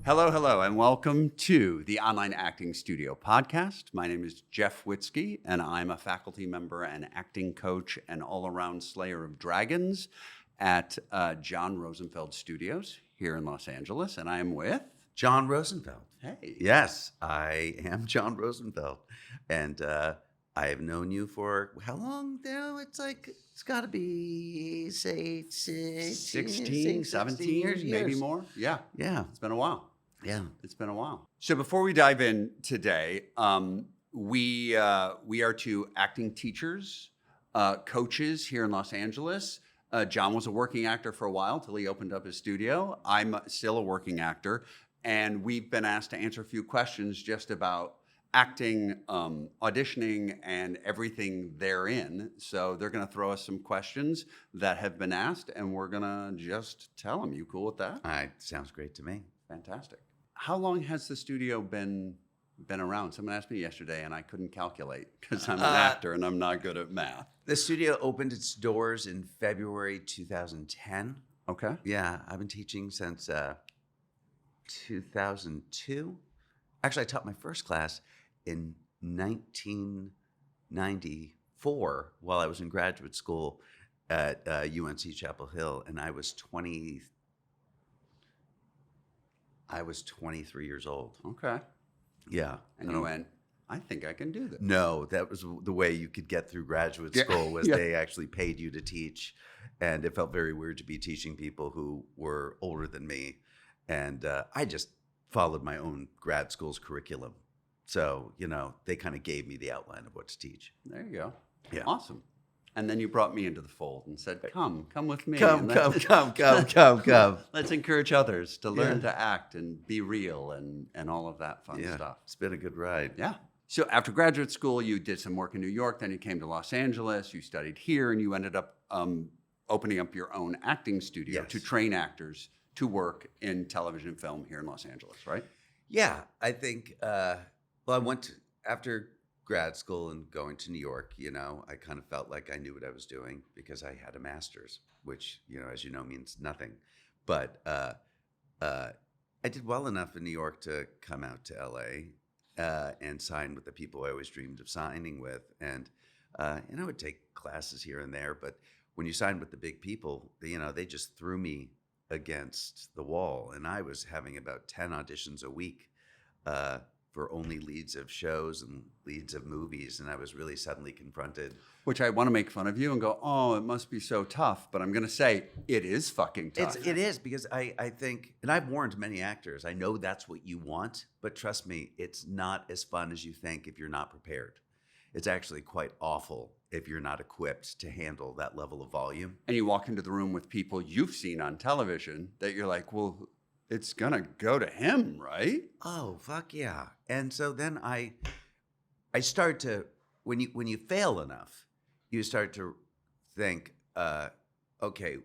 Hello, hello, and welcome to the Online Acting Studio podcast. My name is Jeff Witzke, and I'm a faculty member and acting coach and all-around slayer of dragons at John Rosenfeld Studios here in Los Angeles, and I am with... John Rosenfeld. Hey. Yes, I am John Rosenfeld. And I have known you for how long now? It's got to be, say, 16, 17 years, maybe more. Yeah. Yeah. It's been a while. Yeah. It's been a while. So before we dive in today, we are two acting teachers, coaches here in Los Angeles. John was a working actor for a while till he opened up his studio. I'm still a working actor. And we've been asked to answer a few questions just about acting, auditioning, and everything therein. So they're going to throw us some questions that have been asked, and we're going to just tell them. You cool with that? Sounds great to me. Fantastic. How long has the studio been around? Someone asked me yesterday, and I couldn't calculate because I'm an actor and I'm not good at math. The studio opened its doors in February 2010. Okay. Yeah, I've been teaching since 2002. Actually, I taught my first class in 1994 while I was in graduate school at UNC Chapel Hill, and I was 23 years old. Okay. Yeah. And you went, I think I can do this. No, that was the way you could get through graduate school was they actually paid you to teach, and it felt very weird to be teaching people who were older than me. And I just followed my own grad school's curriculum. So, they kind of gave me the outline of what to teach. There you go. Yeah. Awesome. And then you brought me into the fold and said, come with me. Come. Let's encourage others to learn to act and be real and all of that fun stuff. It's been a good ride. Yeah. So after graduate school, you did some work in New York, then you came to Los Angeles, you studied here, and you ended up opening up your own acting studio to train actors to work in television and film here in Los Angeles, right? Yeah, I think, I went after grad school and going to New York, I kind of felt like I knew what I was doing because I had a master's, which, as you know, means nothing. But I did well enough in New York to come out to LA and sign with the people I always dreamed of signing with. And I would take classes here and there, but when you sign with the big people, they just threw me against the wall, and I was having about 10 auditions a week for only leads of shows and leads of movies, and I was really suddenly confronted. Which I want to make fun of you and go, oh, it must be so tough, but I'm going to say it is fucking tough. It is, because I think, and I've warned many actors, I know that's what you want, but trust me, it's not as fun as you think if you're not prepared. It's actually quite awful if you're not equipped to handle that level of volume. And you walk into the room with people you've seen on television that you're like, well, it's going to go to him, right? Oh, fuck yeah. And so then I start to, when you fail enough, you start to think, okay,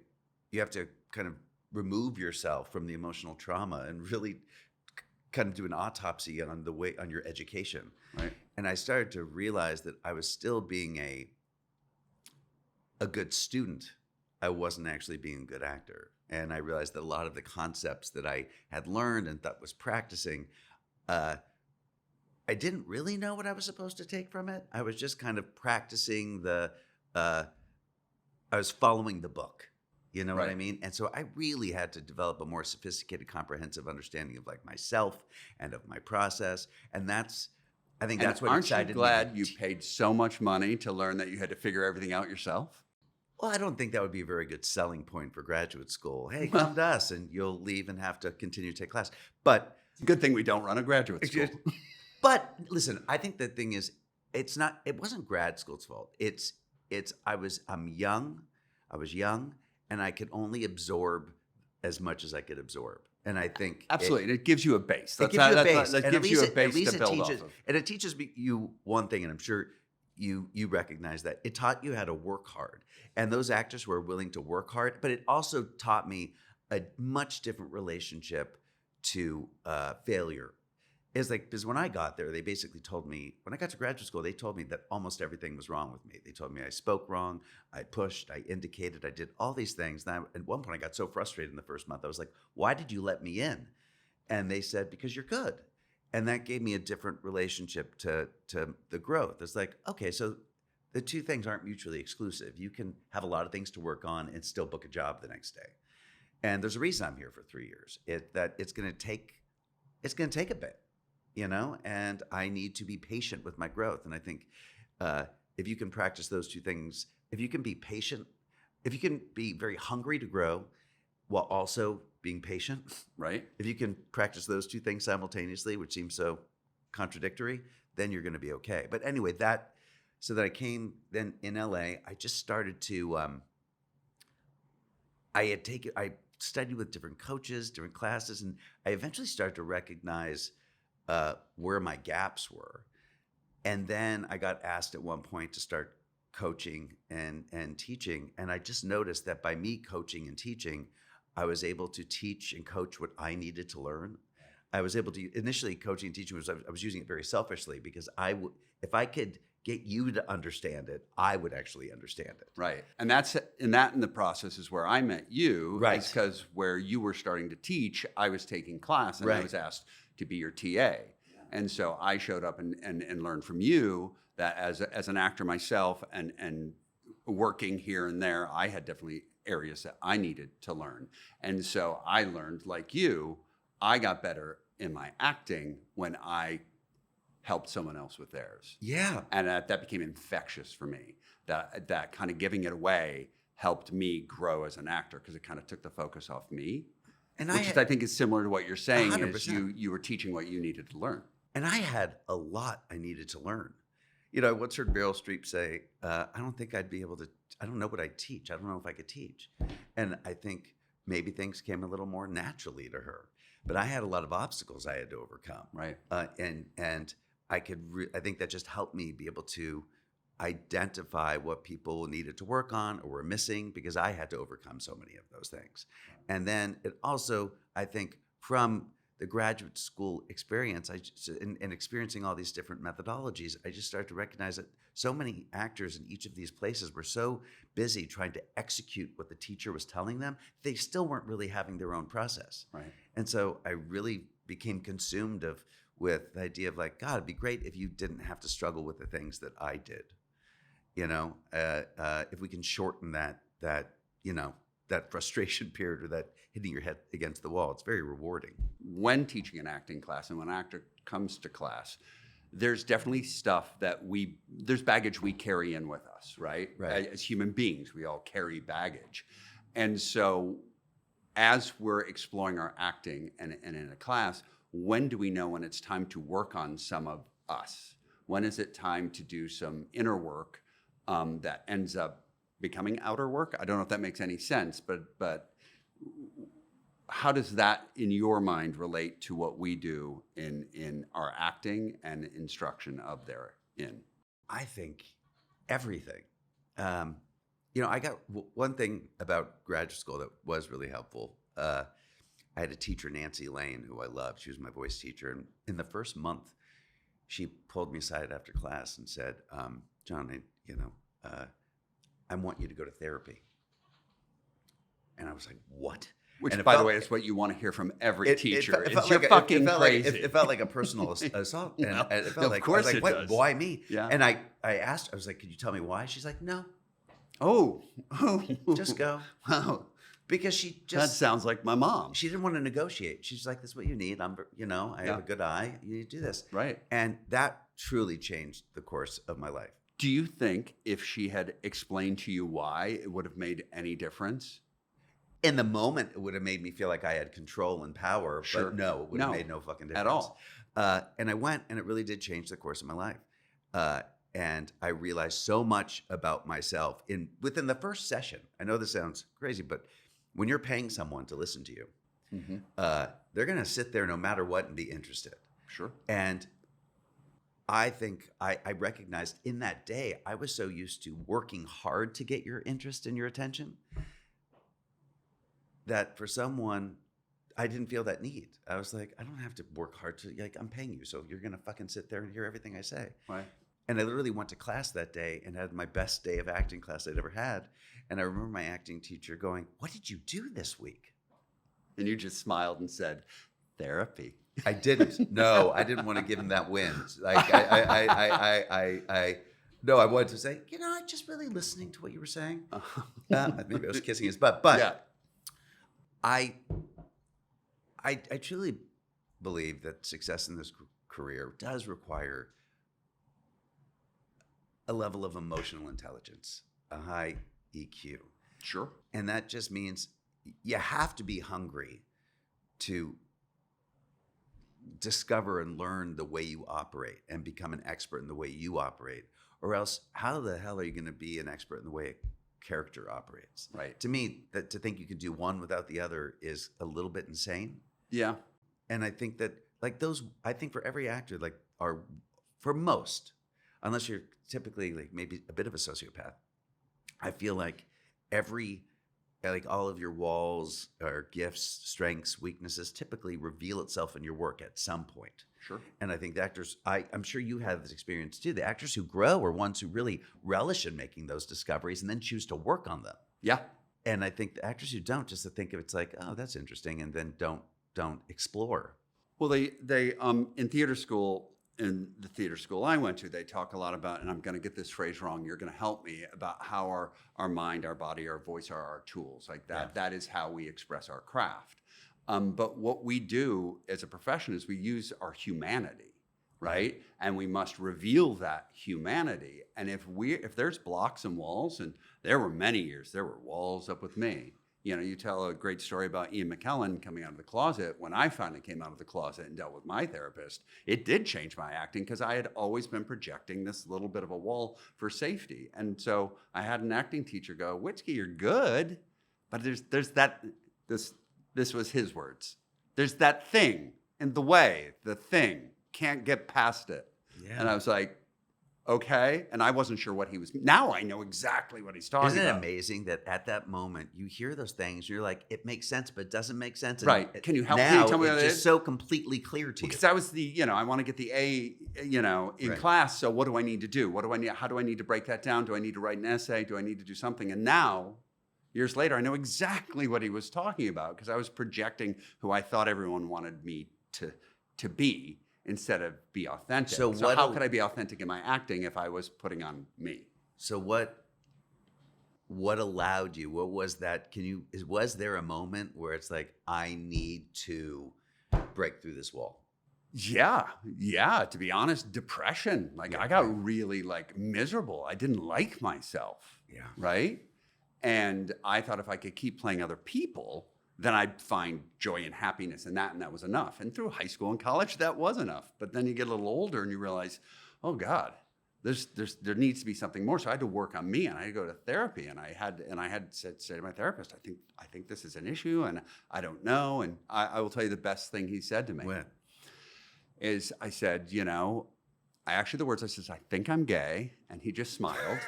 you have to kind of remove yourself from the emotional trauma and really kind of do an autopsy on your education. Right. And I started to realize that I was still being a good student. I wasn't actually being a good actor. And I realized that a lot of the concepts that I had learned and thought was practicing, I didn't really know what I was supposed to take from it. I was just kind of practicing I was following the book. You know what I mean? And so I really had to develop a more sophisticated, comprehensive understanding of myself and of my process. And I think that's what excited me. Aren't you glad you paid so much money to learn that you had to figure everything out yourself? Well, I don't think that would be a very good selling point for graduate school. Hey, come to us and you'll leave and have to continue to take class. But it's a good thing we don't run a graduate school. But listen, I think the thing is, it wasn't grad school's fault. I was young, and I could only absorb as much as I could absorb. And I think absolutely, it gives you a base. It gives you a base. That gives you a base to build off of. And it teaches you one thing, and I'm sure you recognize that. It taught you how to work hard. And those actors who are willing to work hard, but it also taught me a much different relationship to failure. It's because when I got there, they basically told me, when I got to graduate school, they told me that almost everything was wrong with me. They told me I spoke wrong, I pushed, I indicated, I did all these things. And at one point, I got so frustrated in the first month, I was like, why did you let me in? And they said, because you're good. And that gave me a different relationship to the growth. It's like, okay, so the two things aren't mutually exclusive. You can have a lot of things to work on and still book a job the next day. And there's a reason I'm here for 3 years. It's going to take a bit, you know, and I need to be patient with my growth. And I think if you can practice those two things, if you can be patient, if you can be very hungry to grow while also being patient, right? If you can practice those two things simultaneously, which seems so contradictory, then you're going to be okay. But anyway, so that I came then in LA, I just started to, I studied with different coaches, different classes, and I eventually started to recognize where my gaps were. And then I got asked at one point to start coaching and teaching. And I just noticed that by me coaching and teaching, I was able to teach and coach what I needed to learn. I was able to, initially coaching and teaching I was using it very selfishly because if I could get you to understand it, I would actually understand it. Right. And in the process is where I met you. Right. Because where you were starting to teach, I was taking class and Right. I was asked to be your TA. And so I showed up and learned from you that as an actor myself and working here and there, I had definitely areas that I needed to learn. And so I learned, like you, I got better in my acting when I helped someone else with theirs. Yeah. And that became infectious for me. That kind of giving it away helped me grow as an actor because it kind of took the focus off me. And I think is similar to what you're saying 100%. Is you were teaching what you needed to learn. And I had a lot I needed to learn. You know, I once heard Meryl Streep say, I don't think I'd be able to, I don't know what I teach. I don't know if I could teach. And I think maybe things came a little more naturally to her. But I had a lot of obstacles I had to overcome. Right. And I think that just helped me be able to identify what people needed to work on or were missing because I had to overcome so many of those things. And then it also, I think, from the graduate school experience, and experiencing all these different methodologies, I just started to recognize that so many actors in each of these places were so busy trying to execute what the teacher was telling them, they still weren't really having their own process. Right. And so I really became consumed with the idea of like, God, it'd be great if you didn't have to struggle with the things that I did. You know, if we can shorten that frustration period or that hitting your head against the wall, it's very rewarding. When teaching an acting class and when an actor comes to class, there's definitely stuff there's baggage we carry in with us, right? As human beings, we all carry baggage. And so as we're exploring our acting and in a class, when do we know when it's time to work on some of us? When is it time to do some inner work that ends up becoming outer work? I don't know if that makes any sense, but how does that, in your mind, relate to what we do in our acting and instruction of therein? I think everything. I got one thing about graduate school that was really helpful. I had a teacher, Nancy Lane, who I loved. She was my voice teacher. And in the first month, she pulled me aside after class and said, John, I want you to go to therapy. And I was like, what? Which, by the way, is what you want to hear from every teacher. You're fucking crazy. It felt like a personal assault. And it felt of like, course I was like, it does. Why me? Yeah. And I asked, I was like, could you tell me why? She's like, no. Oh. Just go. Wow. Because that sounds like my mom. She didn't want to negotiate. She's like, this is what you need. I have a good eye. You need to do this. Right. And that truly changed the course of my life. Do you think if she had explained to you why, it would have made any difference? In the moment, it would have made me feel like I had control and power. Sure. But no, it would have made no fucking difference. At all. And I went, and it really did change the course of my life. And I realized so much about myself within the first session. I know this sounds crazy, but when you're paying someone to listen to you, they're going to sit there no matter what and be interested. Sure. And I think I recognized in that day, I was so used to working hard to get your interest and your attention that for someone, I didn't feel that need. I was like, I don't have to work hard I'm paying you, so you're going to fucking sit there and hear everything I say. Right. And I literally went to class that day and had my best day of acting class I'd ever had. And I remember my acting teacher going, what did you do this week? And you just smiled and said, Therapy. I didn't. No, I didn't want to give him that win. Like no, I wanted to say, I just really listening to what you were saying. Maybe I was kissing his butt, but Yeah. I truly believe that success in this career does require a level of emotional intelligence, a high EQ. Sure. And that just means you have to be hungry to discover and learn the way you operate and become an expert in the way you operate. Or else, how the hell are you going to be an expert in the way a character operates? Right. To me, that to think you can do one without the other is a little bit insane. Yeah. And I think that I think for every actor, for most, unless you're typically like maybe a bit of a sociopath, I feel like all of your walls or gifts, strengths, weaknesses typically reveal itself in your work at some point. Sure. And I think the actors, I'm sure you have this experience too. The actors who grow are ones who really relish in making those discoveries and then choose to work on them. Yeah. And I think the actors who don't, just to think of it's like, oh, that's interesting, and then don't explore. Well, they in theater school, in the theater school I went to, they talk a lot about, and I'm going to get this phrase wrong, you're going to help me, about how our mind, our body, our voice are our tools. Like that, that is how we express our craft. But what we do as a profession is we use our humanity, right? And we must reveal that humanity. And if there's blocks and walls, and there were many years, there were walls up with me. You tell a great story about Ian McKellen coming out of the closet. When I finally came out of the closet and dealt with my therapist, it did change my acting because I had always been projecting this little bit of a wall for safety. And so I had an acting teacher go, Witzke, you're good, but there's that, this was his words. There's that thing in the way, the thing, can't get past it. Yeah. And I was like, okay. And I wasn't sure what he was. Now I know exactly what he's talking about. Isn't it amazing that at that moment you hear those things, you're like, it makes sense, but it doesn't make sense. And right. Can you help me? Tell me what it is? It's just so completely clear to you. Because that was I want to get the A, in class. So what do I need to do? How do I need to break that down? Do I need to write an essay? Do I need to do something? And now, years later, I know exactly what he was talking about because I was projecting who I thought everyone wanted me to be instead of be authentic. So how could I be authentic in my acting if I was putting on me? So what allowed you? What was that? Was there a moment where it's like, I need to break through this wall? Yeah. To be honest, depression. I got really miserable. I didn't like myself. Yeah. Right. And I thought if I could keep playing other people, then I'd find joy and happiness in that, and that was enough. And through high school and college, that was enough. But then you get a little older and you realize, oh God, there needs to be something more. So I had to work on me, and I had to go to therapy. And I had to say to my therapist, I think this is an issue, and I don't know. And I will tell you the best thing he said to me is I said, the words I said, I think I'm gay, and he just smiled.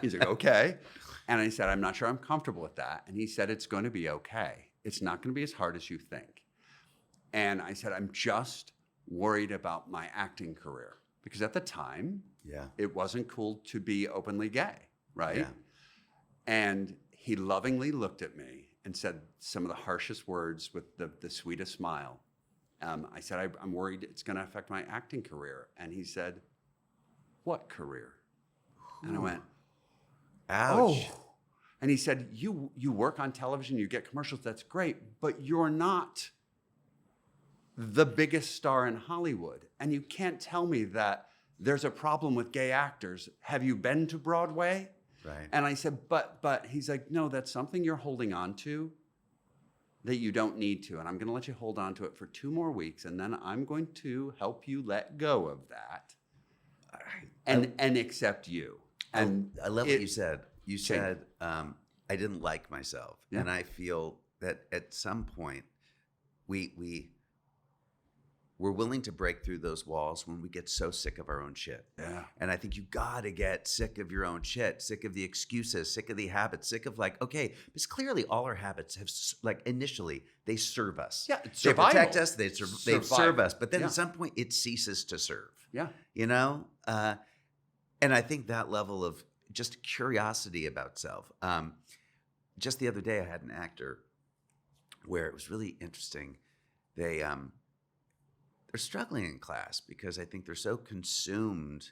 He's like, okay. And I said, I'm not sure I'm comfortable with that. And he said, it's going to be okay. It's not going to be as hard as you think. And I said, I'm just worried about my acting career. Because at the time, it wasn't cool to be openly gay, right? Yeah. And he lovingly looked at me and said some of the harshest words with the sweetest smile. I said, I'm worried it's going to affect my acting career. And he said, what career? And I went, ouch. Oh. And he said, you work on television, you get commercials, that's great, but you're not the biggest star in Hollywood. And you can't tell me that there's a problem with gay actors. Have you been to Broadway? Right. And I said, but he's like, no, that's something you're holding on to that you don't need to. And I'm going to let you hold on to it for 2 more weeks. And then I'm going to help you let go of that and accept you. And I love what you said. You said, I didn't like myself. Yeah. And I feel that at some point we're willing to break through those walls when we get so sick of our own shit. Yeah. And I think you got to get sick of your own shit, sick of the excuses, sick of the habits, sick of okay, because clearly all our habits have, initially, they serve us. Yeah, they protect us, they serve us. But then at some point, it ceases to serve. Yeah. And I think that level of just curiosity about self. Just the other day, I had an actor where it was really interesting. they're struggling in class because I think they're so consumed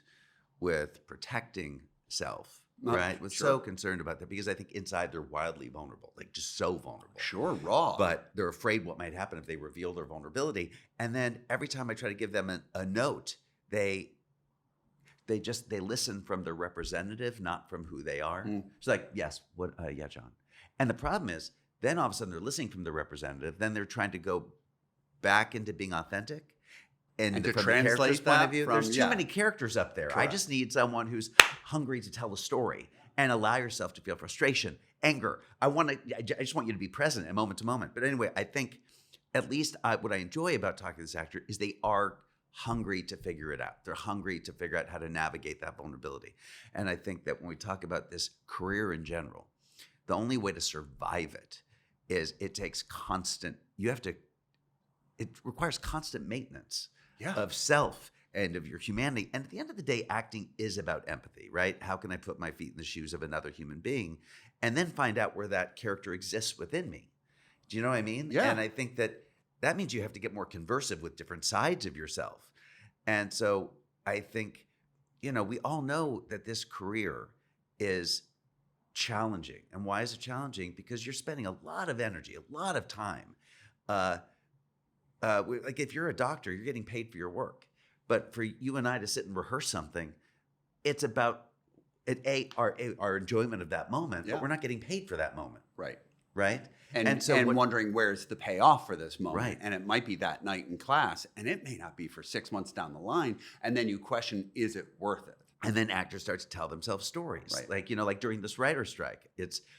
with protecting self, right? With so concerned about that because I think inside they're wildly vulnerable, like just so vulnerable. Sure, raw. But they're afraid what might happen if they reveal their vulnerability. And then every time I try to give them a note, they listen from their representative, not from who they are. It's like, yes, yeah, John. And the problem is, then all of a sudden they're listening from the representative. Then they're trying to go back into being authentic. And to from translate the character's point of view, there's too many characters up there. Correct. I just need someone who's hungry to tell a story and allow yourself to feel frustration, anger. I just want you to be present and moment to moment. But anyway, I think at least what I enjoy about talking to this actor is they are hungry to figure it out. They're hungry to figure out how to navigate that vulnerability. And I think that when we talk about this career in general, the only way to survive it is it requires constant maintenance of self and of your humanity. And at the end of the day, acting is about empathy, right? How can I put my feet in the shoes of another human being and then find out where that character exists within me? Do you know what I mean? Yeah. And I think that means you have to get more conversive with different sides of yourself. And so I think, we all know that this career is challenging. And why is it challenging? Because you're spending a lot of energy, a lot of time. Like if you're a doctor, you're getting paid for your work. But for you and I to sit and rehearse something, it's about our enjoyment of that moment, but we're not getting paid for that moment. Right. Right? And wondering where's the payoff for this moment. Right. And it might be that night in class, and it may not be for 6 months down the line. And then you question, is it worth it? And then actors start to tell themselves stories. Right. Like during this writer's strike,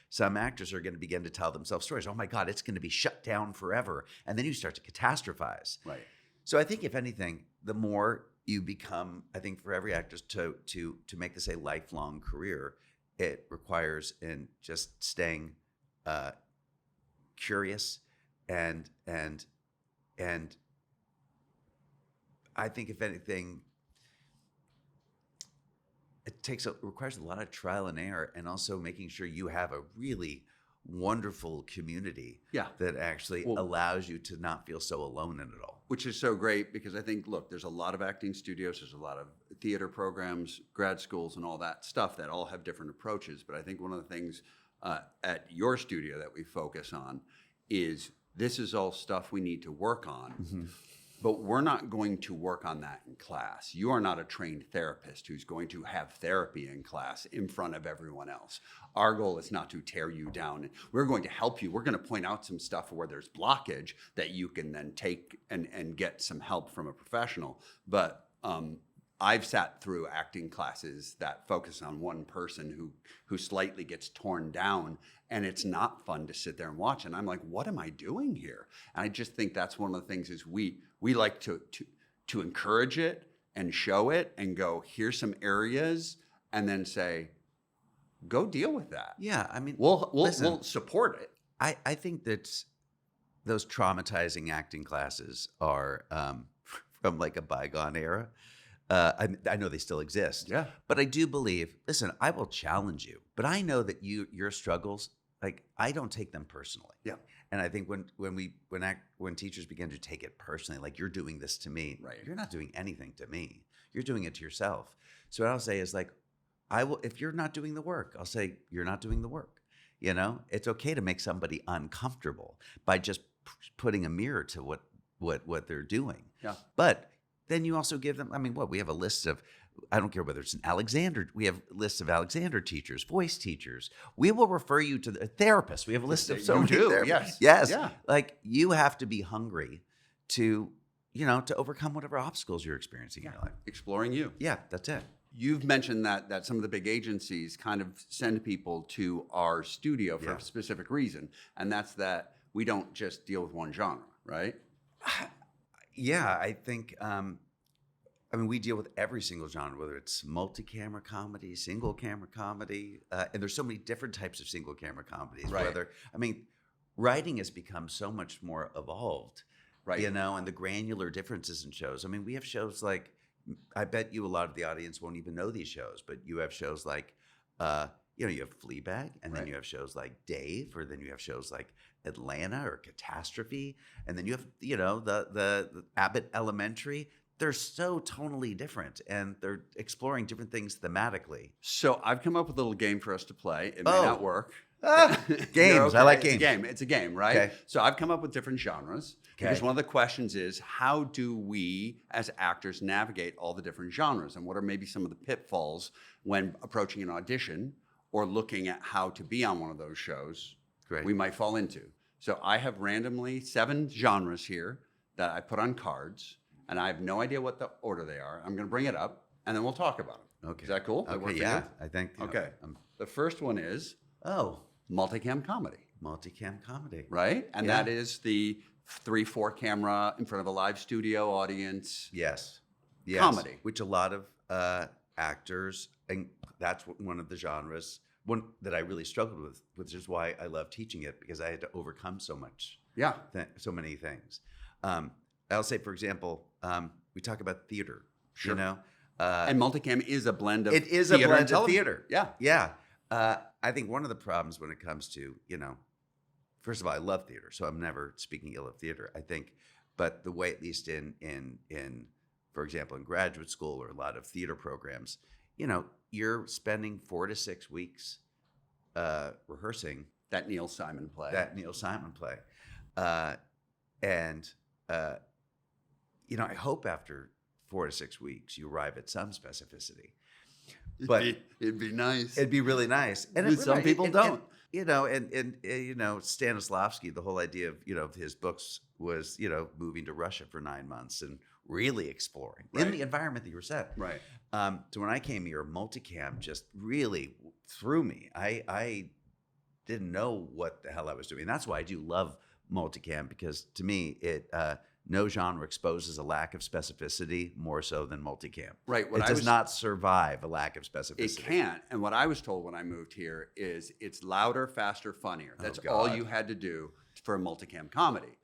some actors are going to begin to tell themselves stories. Oh my God, it's going to be shut down forever. And then you start to catastrophize. Right. So I think if anything, the more you become, I think for every actor to make this a lifelong career, it requires in just staying curious and I think if anything, it requires a lot of trial and error, and also making sure you have a really wonderful community that actually allows you to not feel so alone in it all. Which is so great because I think, look, there's a lot of acting studios, there's a lot of theater programs, grad schools, and all that stuff that all have different approaches. But I think one of the things at your studio that we focus on is this is all stuff we need to work on. Mm-hmm. But we're not going to work on that in class. You are not a trained therapist who's going to have therapy in class in front of everyone else. Our goal is not to tear you down. We're going to help you. We're going to point out some stuff where there's blockage that you can then take and get some help from a professional. But I've sat through acting classes that focus on one person who slightly gets torn down, and it's not fun to sit there and watch. And I'm like, what am I doing here? And I just think that's one of the things is we like to encourage it and show it and go, here's some areas, and then say, go deal with that. Yeah, I mean, we'll support it. I think that those traumatizing acting classes are from like a bygone era. I know they still exist. Yeah. But I do believe, listen, I will challenge you, but I know that your struggles, like I don't take them personally. Yeah. And I think when teachers begin to take it personally, like you're doing this to me, Right. You're not doing anything to me. You're doing it to yourself. So what I'll say is like, if you're not doing the work, I'll say you're not doing the work. You know, it's okay to make somebody uncomfortable by just putting a mirror to what they're doing. Yeah. But then you also give them, we have a list of, I don't care whether it's an Alexander, we have lists of Alexander teachers, voice teachers. We will refer you to the therapist. We have a list of so You many do, therapists. yes. Yes. Yeah. Like you have to be hungry to overcome whatever obstacles you're experiencing in your life. Exploring you. Yeah, that's it. You've mentioned that some of the big agencies kind of send people to our studio for Yeah. a specific reason, and that's that we don't just deal with one genre, right? Yeah, I think, we deal with every single genre, whether it's multi-camera comedy, single-camera comedy, and there's so many different types of single-camera comedies. Right. Writing has become so much more evolved, Right. and the granular differences in shows. We have shows like, I bet you a lot of the audience won't even know these shows, but you have shows like you have Fleabag, and then Right. you have shows like Dave, or then you have shows like Atlanta or Catastrophe, and then you have the Abbott Elementary. They're so tonally different, and they're exploring different things thematically. So I've come up with a little game for us to play. It may Oh. not work. Games. I like It's a games. game. It's a game, right? Okay. So I've come up with different genres because Okay. one of the questions is, how do we as actors navigate all the different genres, and what are maybe some of the pitfalls when approaching an audition or looking at how to be on one of those shows Great. we might fall into. So I have randomly 7 genres here that I put on cards, and I have no idea what the order they are. I'm going to bring it up, and then we'll talk about them. Okay. Is that cool? That work Okay. for Yeah. you? I think. Okay. The first one is Multicam Comedy, Multicam Comedy. right? And Yeah. that is the 3-4 camera in front of a live studio audience. Yes. Yes. Comedy. Which a lot of actors, and that's one of the genres, one that I really struggled with, which is why I love teaching it, because I had to overcome so many things. I'll say, for example, we talk about theater. Sure. You know, And Multicam is a blend of it is a theater blend and of television. theater. Yeah. Yeah. I think one of the problems when it comes to, first of all, I love theater, so I'm never speaking ill of theater. I think, but the way, at least in for example, in graduate school or a lot of theater programs, you're spending 4 to 6 weeks rehearsing That Neil Simon play. that Neil Simon play, and I hope after 4 to 6 weeks you arrive at some specificity. But it'd be nice. it'd be really nice, and But some people don't. Stanislavski, the whole idea of his books was moving to Russia for 9 months and really exploring in Right. the environment that you were set. Right. So when I came here, Multicam just really threw me. I didn't know what the hell I was doing. That's why I do love Multicam, because to me, no genre exposes a lack of specificity more so than Multicam. Right. It does not survive a lack of specificity. It can't. And what I was told when I moved here is it's louder, faster, funnier. That's all God. you had to do for a Multicam comedy.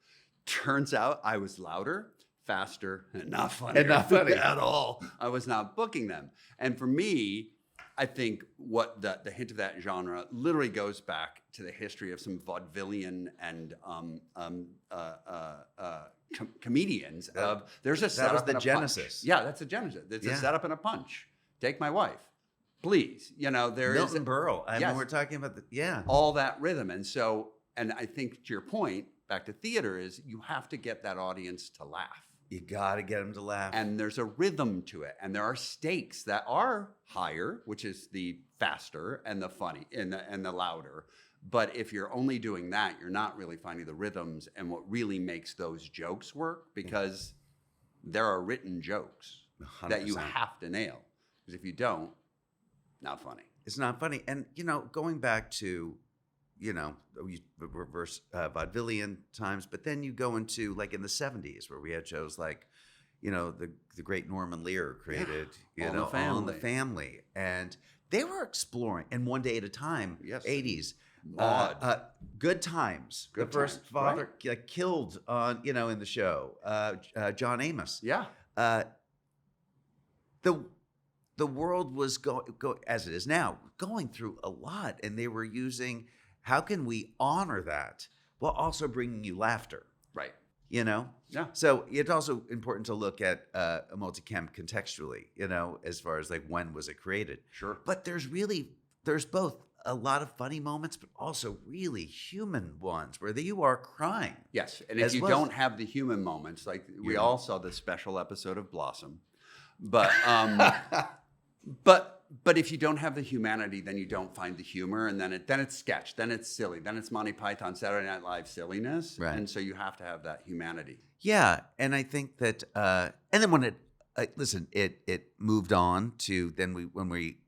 Turns out I was louder, faster, and not funny. And not funny. at all. I was not booking them. And for me, I think what the hint of that genre literally goes back to the history of some vaudevillian and comedians. There's a That setup was the and a genesis. punch. Yeah, that's the genesis. It's a Yeah. setup and a punch. Take my wife, please. There is Milton Berle. I Yes. mean, we're talking about all that rhythm, and I think to your point, back to theater, is you have to get that audience to laugh. You got to get them to laugh. And there's a rhythm to it, and there are stakes that are higher, which is the faster and the funny and the louder. But if you're only doing that, you're not really finding the rhythms and what really makes those jokes work, because there are written jokes that you 100%. have to nail. Because if you don't, not funny. It's not funny. And, going back to, you reverse vaudevillian times, but then you go into like in the 70s where we had shows like, the great Norman Lear created, All in the All in the Family. Family. And they were exploring, and One Day at a Time, Yes. 80s. Maude. Good Times. Good the first Times, father killed on, in the show. John Amos. Yeah. The world was as it is now, going through a lot, and they were using, how can we honor that while also bringing you laughter? Right. Yeah. So it's also important to look at a Multicam contextually, as far as like when was it created. Sure. But there's both a lot of funny moments, but also really human ones where you are crying. Yes, and if As you well. don't have the human moments, like we Yeah. all saw the special episode of Blossom, but but if you don't have the humanity, then you don't find the humor, and then it's sketch, then it's silly, then it's Monty Python, Saturday Night Live silliness, Right. and so you have to have that humanity. Yeah, and I think that, and then when it moved on to when we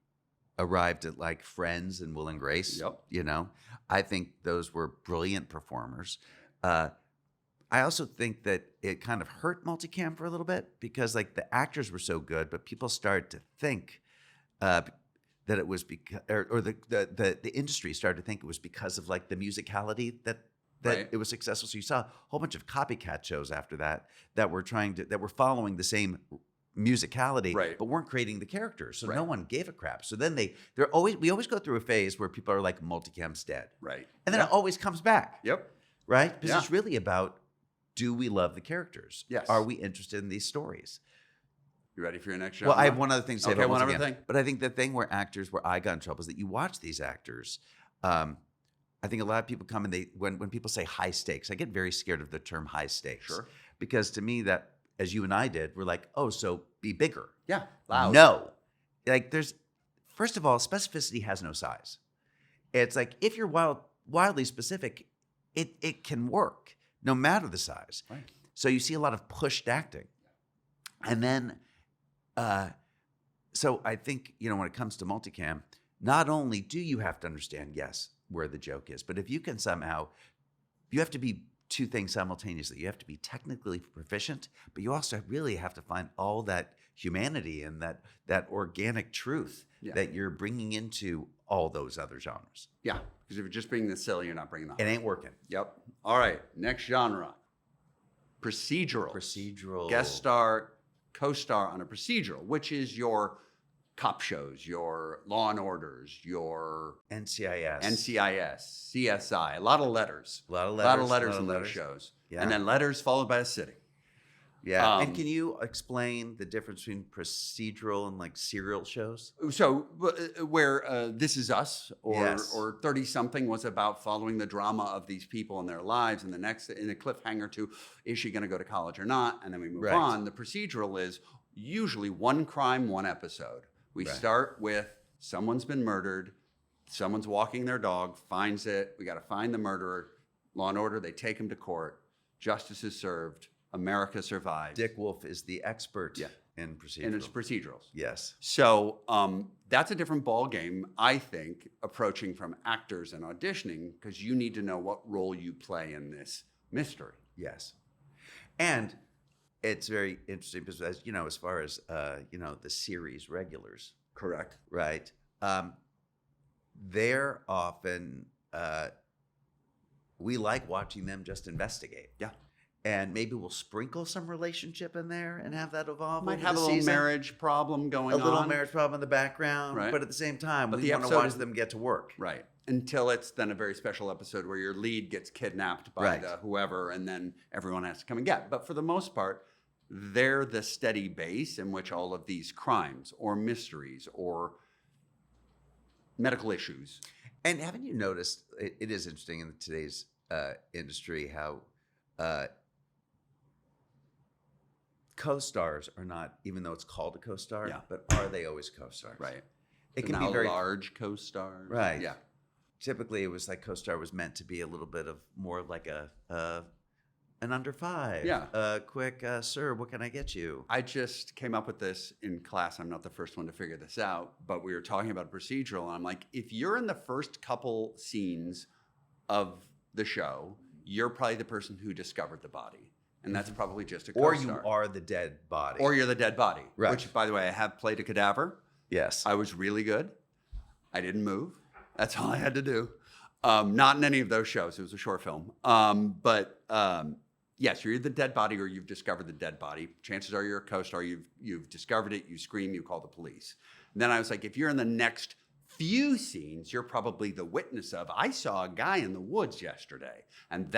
arrived at like Friends and Will and Grace. Yep. I think those were brilliant performers. I also think that it kind of hurt Multicam for a little bit, because like the actors were so good, but people started to think that it was because, or the industry started to think it was because of like the musicality that Right. it was successful. So you saw a whole bunch of copycat shows after that were following the same musicality, Right. but weren't creating the characters. So Right. no one gave a crap. So then we always go through a phase where people are like, multicam's dead. Right. And then it always comes back. Yep. Right? Because Yeah. it's really about, do we love the characters? Yes. Are we interested in these stories? You ready for your next show? Well, I have one other thing to say Okay, about one other Multicam. thing. But I think the thing where I got in trouble is that you watch these actors. I think a lot of people come and when people say high stakes, I get very scared of the term high stakes. Sure. Because to me, that, as you and I did, we're like, oh, so be bigger. Yeah. Loud. No. Like first of all, specificity has no size. It's like if you're wildly specific, it can work no matter the size. Right. So you see a lot of pushed acting. And then, so I think, when it comes to multicam, not only do you have to understand, yes, where the joke is, but if you can somehow, you have to be two things simultaneously. You have to be technically proficient, but you also really have to find all that humanity and that organic truth that you're bringing into all those other genres. Yeah. Because if you're just being the silly, you're not bringing the It ain't working. Yep. All right. Next genre. Procedural. Procedural. Guest star, co-star on a procedural, which is your cop shows, your Law and Orders, your NCIS. CSI. A lot of letters. A lot of letters in those shows. Yeah. And then letters followed by a city. Yeah. And can you explain the difference between procedural and like serial shows? So where This Is Us Yes. or 30-something was about following the drama of these people in their lives, and the next in a cliffhanger to, is she going to go to college or not? And then we move Right. on. The procedural is usually one crime, one episode. We Right. start with someone's been murdered, someone's walking their dog, finds it, we got to find the murderer, Law and Order, they take him to court, justice is served, America survives. Dick Wolf is the expert in procedural. And it's procedurals. Yes. So that's a different ball game, I think, approaching from actors and auditioning, because you need to know what role you play in this mystery. Yes. And it's very interesting because, as far as, the series regulars, Correct. right? They're often, we like watching them just investigate. Yeah. And maybe we'll sprinkle some relationship in there and have that evolve. Might over have the a little season. marriage problem going A on. little marriage problem in the background, Right. but at the same time, But we the want to episode watch is- them get to work. Right. Until it's then a very special episode where your lead gets kidnapped by Right. the whoever, and then everyone has to come and get. But for the most part, they're the steady base in which all of these crimes or mysteries or medical issues. And haven't you noticed, it is interesting in today's industry how co-stars are not, even though it's called a co-star, Yeah. but are they always co-stars? Right. It can Now be very large co-stars. Right. Yeah. Typically, it was like co-star was meant to be a little bit of more like an under five. Yeah. Quick, sir, what can I get you? I just came up with this in class. I'm not the first one to figure this out, but we were talking about procedural, and I'm like, if you're in the first couple scenes of the show, you're probably the person who discovered the body. And that's probably just a Or co-star. you are the dead body. Or you're the dead body. Right. Which, by the way, I have played a cadaver. yes. I was really good. I didn't move. That's all I had to do. Not in any of those shows. It was a short film. Yes, you're the dead body or you've discovered the dead body. Chances are you're a co-star. You've discovered it. You scream. You call the police. And then I was like, if you're in the next few scenes, you're probably the witness of, I saw a guy in the woods yesterday. And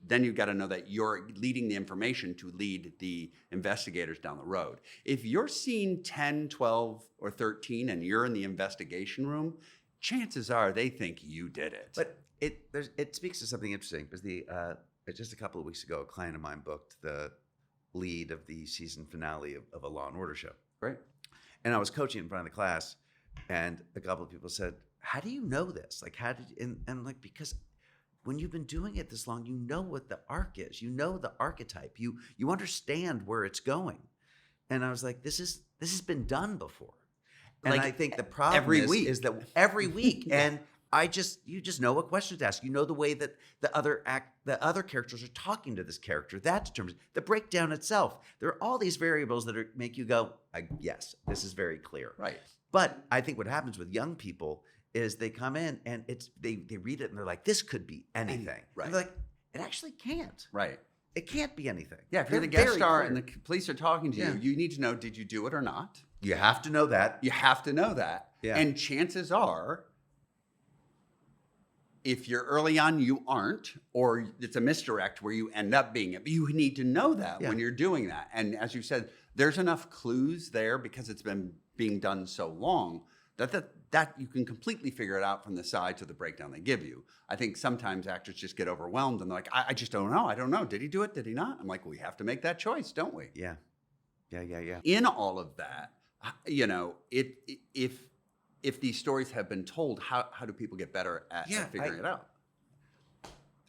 then you've got to know that you're leading the information to lead the investigators down the road. If you're scene 10, 12, or 13 and you're in the investigation room, chances are they think you did it. But it speaks to something interesting because just a couple of weeks ago, a client of mine booked the lead of the season finale of a Law and Order show. Right. And I was coaching in front of the class, and a couple of people said, "How do you know this? Like, how did?" And I'm like, because when you've been doing it this long, you know what the arc is. You know the archetype. You understand where it's going. And I was like, this has been done before. And Like, I think the problem every is, week. is that every week, Yeah. and you just know what questions to ask. You know the way that the other characters are talking to this character. That determines the breakdown itself. There are all these variables that make you go, yes, this is very clear. Right. But I think what happens with young people is they come in and they read it and they're like, this could be anything. Right. And they're like, it actually can't. Right. It can't be anything. Yeah, if you're They're the guest very star clear. and the police are talking to Yeah. you, you need to know, did you do it or not? You have to know that. You have to know that. Yeah. And chances are, if you're early on, you aren't, or it's a misdirect where you end up being it. But you need to know that when you're doing that. And as you said, there's enough clues there because it's been being done so long that you can completely figure it out from the sides of the breakdown they give you. I think sometimes actors just get overwhelmed and they're like, I just don't know. I don't know. Did he do it? Did he not? I'm like, we have to make that choice, don't we? Yeah. In all of that, you know, if these stories have been told, how do people get better at figuring it out?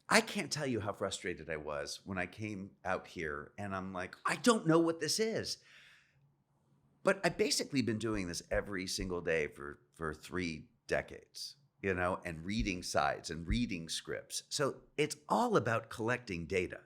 I can't tell you how frustrated I was when I came out here and I'm like, I don't know what this is. But I've basically been doing this every single day for 3 decades, you know, and reading sides and reading scripts. So it's all about collecting data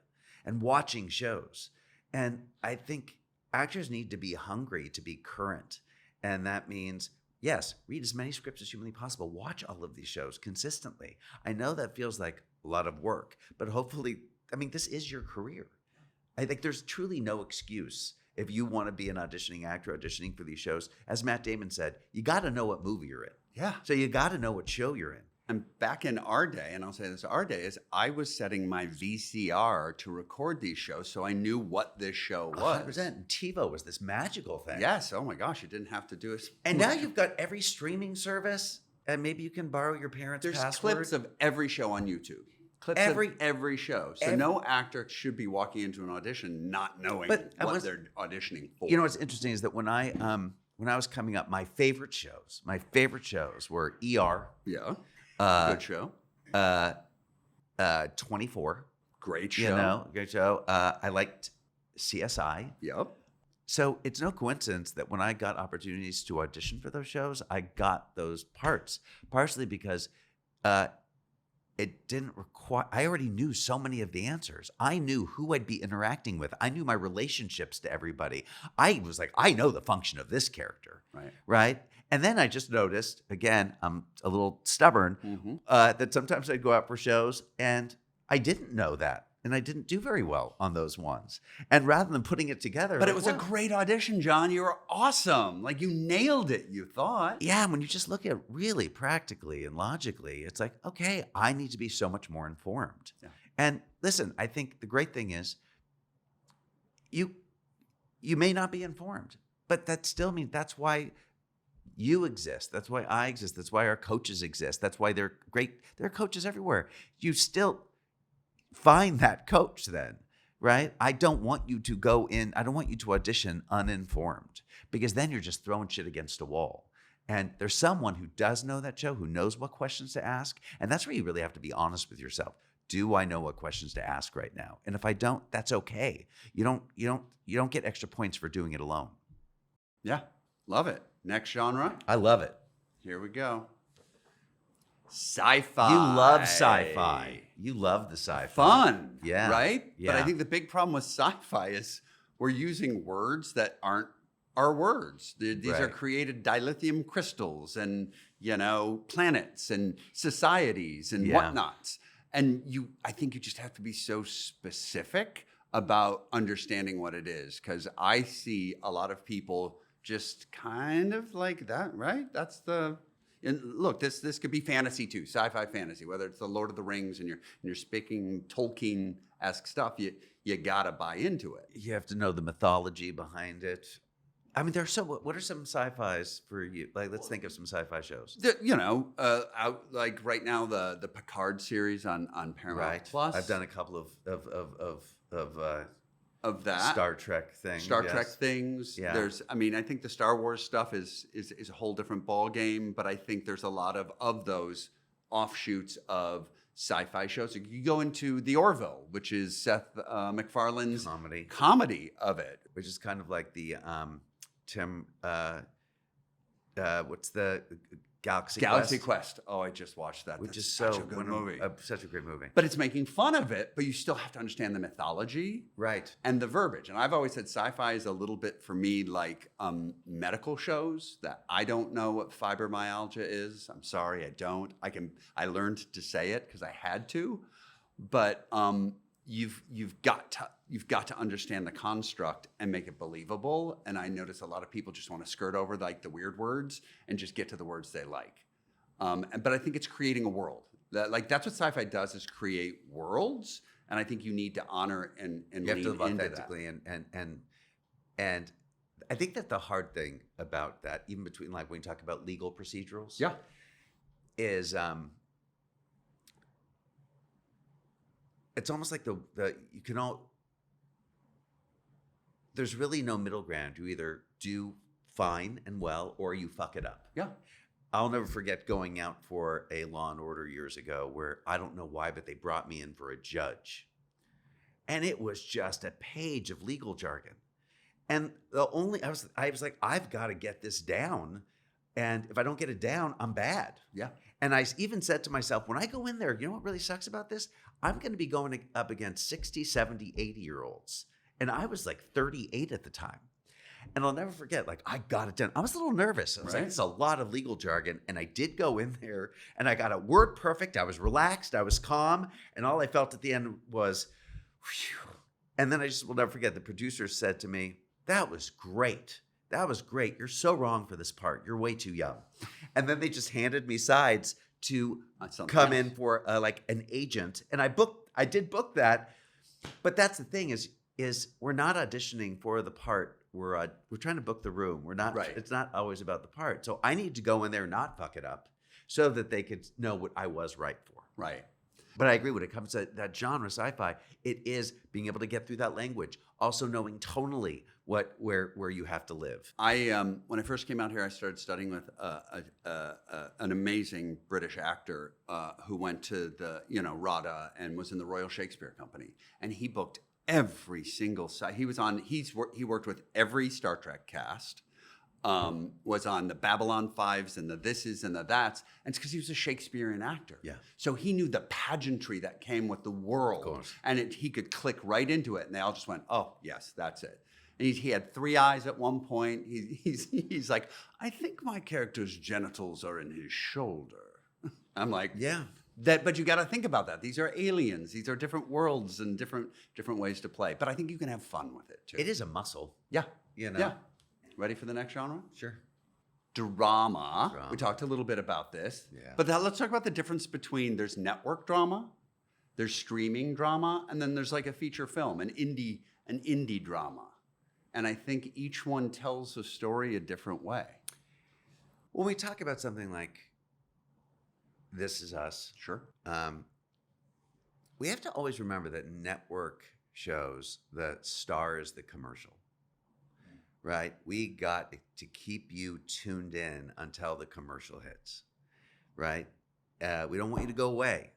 and watching shows. And I think actors need to be hungry to be current. And that means, yes, read as many scripts as humanly possible. Watch all of these shows consistently. I know that feels like a lot of work, but hopefully, I mean, this is your career. I think there's truly no excuse if you want to be an auditioning actor, auditioning for these shows. As Matt Damon said, you got to know what movie you're in. Yeah. So you got to know what show you're in. And back in our day, and I'll say this, our day is I was setting my VCR to record these shows, so I knew what this show was. 100%. And TiVo was this magical thing. Yes. Oh my gosh, you didn't have to do it. And now you've got every streaming service, and maybe you can borrow your parents' There's password. clips of every show on YouTube. Clips of every show. So no actor should be walking into an audition not knowing what they're auditioning for. You know what's interesting is that when I was coming up, my favorite shows were ER. Yeah. Good show. 24. Great show. You know, great show. I liked CSI. Yep. So it's no coincidence that when I got opportunities to audition for those shows, I got those parts, partially because it didn't require, I already knew so many of the answers. I knew who I'd be interacting with. I knew my relationships to everybody. I was like, I know the function of this character. Right. And then I just noticed, again, I'm a little stubborn, that sometimes I'd go out for shows and I didn't know that. And I didn't do very well on those ones. And rather than putting it together. But it was a great audition, John. You were awesome. Like you nailed it, you thought. Yeah, when you just look at it really practically and logically, it's like, okay, I need to be so much more informed. Yeah. And listen, I think the great thing is you may not be informed, but that still means that's why you exist. That's why I exist. That's why our coaches exist. That's why they're great. There are coaches everywhere. You still find that coach then, right? I don't want you to go in, I don't want you to audition uninformed because then you're just throwing shit against a wall. And there's someone who does know that show, who knows what questions to ask. And that's where you really have to be honest with yourself. Do I know what questions to ask right now? And if I don't, that's okay. You don't get extra points for doing it alone. Yeah. Love it. Next genre. I love it. Here we go. Sci-fi. You love sci-fi. You love the sci-fi. Fun. Yeah. Right? Yeah. But I think the big problem with sci-fi is we're using words that aren't our words. These are created dilithium crystals and, you know, planets and societies and whatnots. And I think you just have to be so specific about understanding what it is. Because I see a lot of people just kind of like that, right? That's the... And look, this could be fantasy too, sci-fi fantasy. Whether it's the Lord of the Rings and you're speaking Tolkien-esque stuff, you gotta buy into it. You have to know the mythology behind it. I mean, what are some sci-fis for you? Like, let's think of some sci-fi shows. Out like right now the Picard series on Paramount Plus. I've done a couple of that Star Trek things. Trek things. Yeah. I think the Star Wars stuff is a whole different ball game, but I think there's a lot of those offshoots of sci-fi shows. You go into The Orville, which is Seth MacFarlane's comedy of it, which is kind of like the Tim what's the Galaxy Quest. Oh, I just watched that. Which That's is such a good movie. Such a great movie. But it's making fun of it, but you still have to understand the mythology. Right. And the verbiage. And I've always said sci-fi is a little bit, for me, like medical shows that I don't know what fibromyalgia is. I'm sorry, I don't. I learned to say it because I had to. But you've got to understand the construct and make it believable. And I notice a lot of people just want to skirt over like the weird words and just get to the words they like. But I think it's creating a world. That's what sci-fi does, is create worlds. And I think you need to honor and You have to lean live into authentically, and I think that the hard thing about that, even between like when you talk about legal procedurals, that. is it's almost like the you can all there's really no middle ground. You either do fine and well, or you fuck it up. Yeah. I'll never forget going out for a Law and Order years ago, where I don't know why, but they brought me in for a judge, and it was just a page of legal jargon. And I was like, I've got to get this down, and if I don't get it down, I'm bad. Yeah. And I even said to myself, when I go in there, you know what really sucks about this? I'm going to be going up against 60, 70, 80-year-olds. And I was like 38 at the time. And I'll never forget, like, I got it done. I was a little nervous. I was like, Right. it's a lot of legal jargon. And I did go in there, and I got it word perfect. I was relaxed. I was calm. And all I felt at the end was, whew. And then I just will never forget, the producer said to me, that was great. That was great. You're so wrong for this part. You're way too young. And then they just handed me sides to come in for like an agent. And I did book that. But that's the thing is we're not auditioning for the part. We're trying to book the room. We're not, Right. It's not always about the part. So I need to go in there and not fuck it up so that they could know what I was right for. Right. But I agree, when it comes to that genre, sci-fi, it is being able to get through that language. Also knowing tonally where you have to live. When I first came out here, I started studying with an amazing British actor who went to the RADA and was in the Royal Shakespeare Company, and he booked every single site. He worked with every Star Trek cast. Was on the Babylon 5s and the thises and the that's, and it's because he was a Shakespearean actor. Yeah. So he knew the pageantry that came with the world, Of course. and he could click right into it, and they all just went, "Oh, yes, that's it." And he had 3 eyes at one point. He's like, "I think my character's genitals are in his shoulder." I'm like, Yeah. but you got to think about that. These are aliens. These are different worlds and different ways to play. But I think you can have fun with it too. It is a muscle, Yeah. you know? Yeah. Ready for the next genre? Sure. Drama. We talked a little bit about this. Yeah. But let's talk about the difference between there's network drama, there's streaming drama, and then there's like a feature film, an indie drama. And I think each one tells a story a different way. When we talk about something like This Is Us, Sure. we have to always remember that network shows, the star is the commercial, right? We got to keep you tuned in until the commercial hits, right? We don't want you to go away.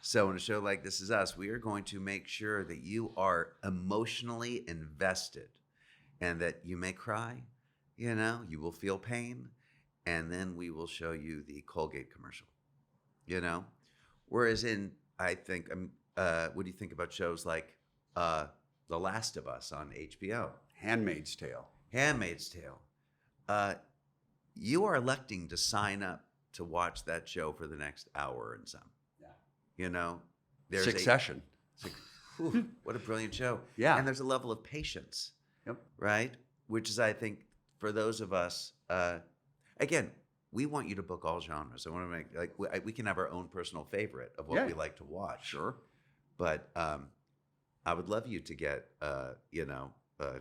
So in a show like This Is Us, we are going to make sure that you are emotionally invested and that you may cry, you will feel pain, and then we will show you the Colgate commercial, Whereas I think, what do you think about shows like The Last of Us on HBO? Handmaid's Tale. Handmaid's Tale. You are electing to sign up to watch that show for the next hour and some. Yeah. There's Succession. What a brilliant show. Yeah. And there's a level of patience. Yep. Right? Which is, I think, for those of us, again, we want you to book all genres. I want to make, we can have our own personal favorite of what we like to watch. Sure. But I would love you to get,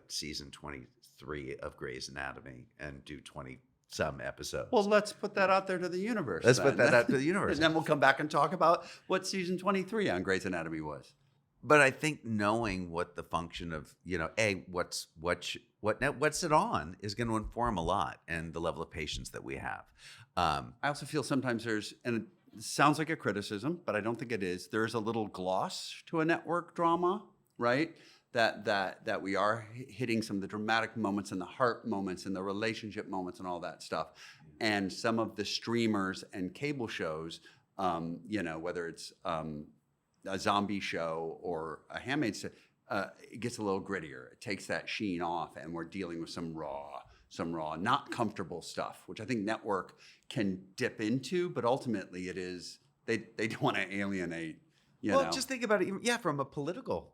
season 23 of Grey's Anatomy and do 20-some episodes. Well, let's put that out there to the universe. Let's then. put that out to the universe. And then we'll come back and talk about what season 23 on Grey's Anatomy was. But I think knowing what the function of, what's it on is going to inform a lot, and the level of patience that we have. I also feel sometimes and it sounds like a criticism, but I don't think it is. There's a little gloss to a network drama, right? That we are hitting some of the dramatic moments and the heart moments and the relationship moments and all that stuff. And some of the streamers and cable shows, whether it's a zombie show or a Handmaid's Tale, it gets a little grittier. It takes that sheen off, and we're dealing with some raw, not comfortable stuff, which I think network can dip into, but ultimately it is, they don't want to alienate You Well, know? just think about it. Yeah, from a political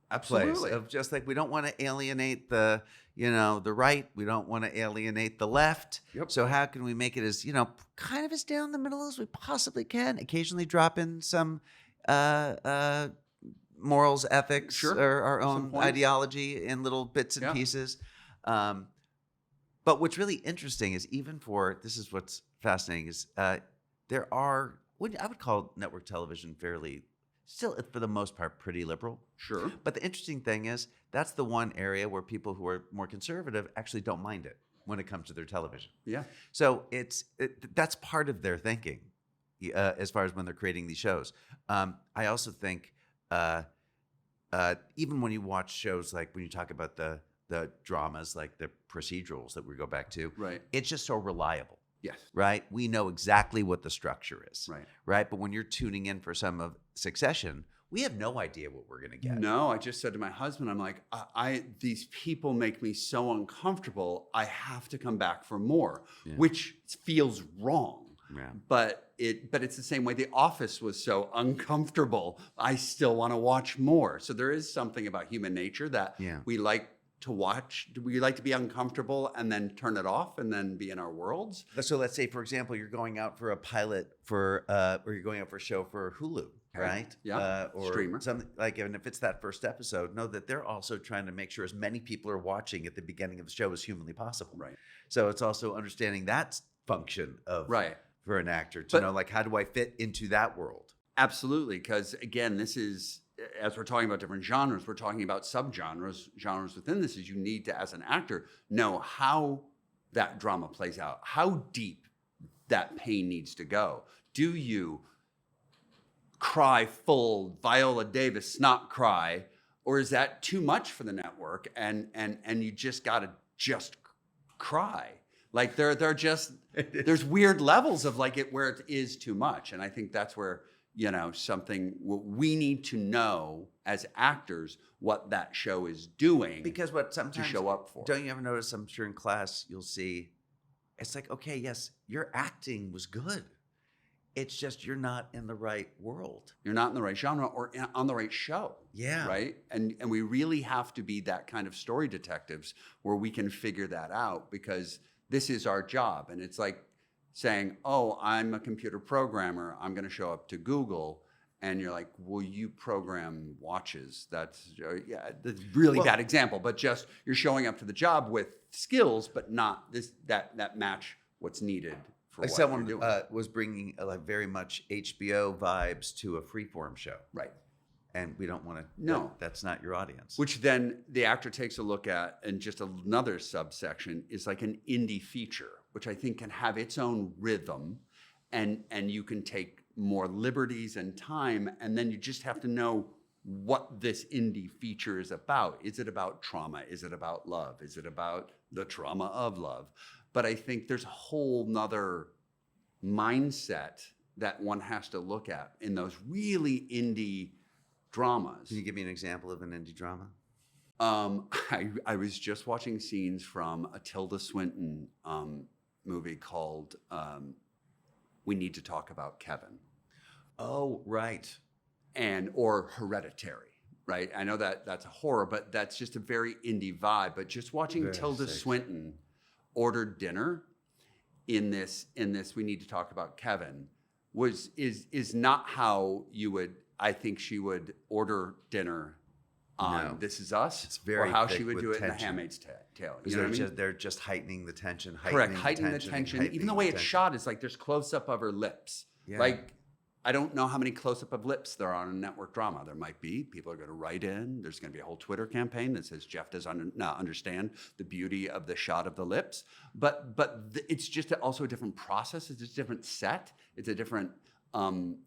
place Absolutely. of just like we don't want to alienate the the right. We don't want to alienate the left. Yep. So how can we make it as kind of as down the middle as we possibly can? Occasionally drop in some morals, ethics, Sure. or our Some own points. ideology in little bits and Yeah. pieces. But what's really interesting is this is what's fascinating is there are what I would call network television fairly still for the most part pretty liberal. Sure. But the interesting thing is that's the one area where people who are more conservative actually don't mind it when it comes to their television. Yeah. So that's part of their thinking as far as when they're creating these shows. I also think even when you watch shows like when you talk about the dramas like the procedurals that we go back to, Right. it's just so reliable. Yes. Right? We know exactly what the structure is. Right. Right? But when you're tuning in for some of Succession, we have no idea what we're going to get. No, I just said to my husband, I'm like, these people make me so uncomfortable. I have to come back for more, which feels wrong. Yeah. But it's the same way The Office was so uncomfortable. I still want to watch more. So there is something about human nature that we like to watch. We like to be uncomfortable and then turn it off and then be in our worlds. So let's say, for example, you're going out for a pilot or you're going out for a show for Hulu, right? Yeah. Or Streamer. something like, and if it's that first episode, know that they're also trying to make sure as many people are watching at the beginning of the show as humanly possible. Right. So it's also understanding that function of for an actor to know, like, how do I fit into that world? Absolutely. Because again, this is, as we're talking about different genres, we're talking about subgenres, genres within this is you need to, as an actor, know how that drama plays out, how deep that pain needs to go. Do you cry full Viola Davis snot cry, or is that too much for the network and you just gotta just cry? Like there's weird levels of like it where it is too much. And I think that's where something we need to know as actors what that show is doing, because what sometimes to show up for. Don't you ever notice? I'm sure in class you'll see, it's like, okay, yes, your acting was good. It's just you're not in the right world. You're not in the right genre or on the right show. Yeah. Right. And we really have to be that kind of story detectives where we can figure that out, because this is our job. And it's like saying, oh, I'm a computer programmer. I'm going to show up to Google. And you're like, will you program watches? That's a really bad example. But just you're showing up to the job with skills, but not that match what's needed for Like what someone you're doing. was bringing like very much HBO vibes to a freeform show. Right. And we don't want to. No. That's not your audience. Which then the actor takes a look at, and just another subsection is like an indie feature, which I think can have its own rhythm, and you can take more liberties and time, and then you just have to know what this indie feature is about. Is it about trauma? Is it about love? Is it about the trauma of love? But I think there's a whole nother mindset that one has to look at in those really indie dramas. Can you give me an example of an indie drama? I was just watching scenes from a Tilda Swinton movie called We Need to Talk About Kevin. Oh, right. Or Hereditary, right? I know that that's a horror, but that's just a very indie vibe. But just watching Very Tilda safe. Swinton order dinner in this We Need to Talk About Kevin is not how you would. I think she would order dinner on No. This Is Us, It's very or how thick she would with do it in The tension. Handmaid's Tale. Because You know what I mean? they're just heightening the tension. Correct, heightening the tension. Even heightening the way the it's tension. shot is like there's close up of her lips. Yeah. Like I don't know how many close up of lips there are on a network drama. There might be. People are going to write in. There's going to be a whole Twitter campaign that says Jeff does not understand the beauty of the shot of the lips. But it's just also a different process. It's a different set. It's a different.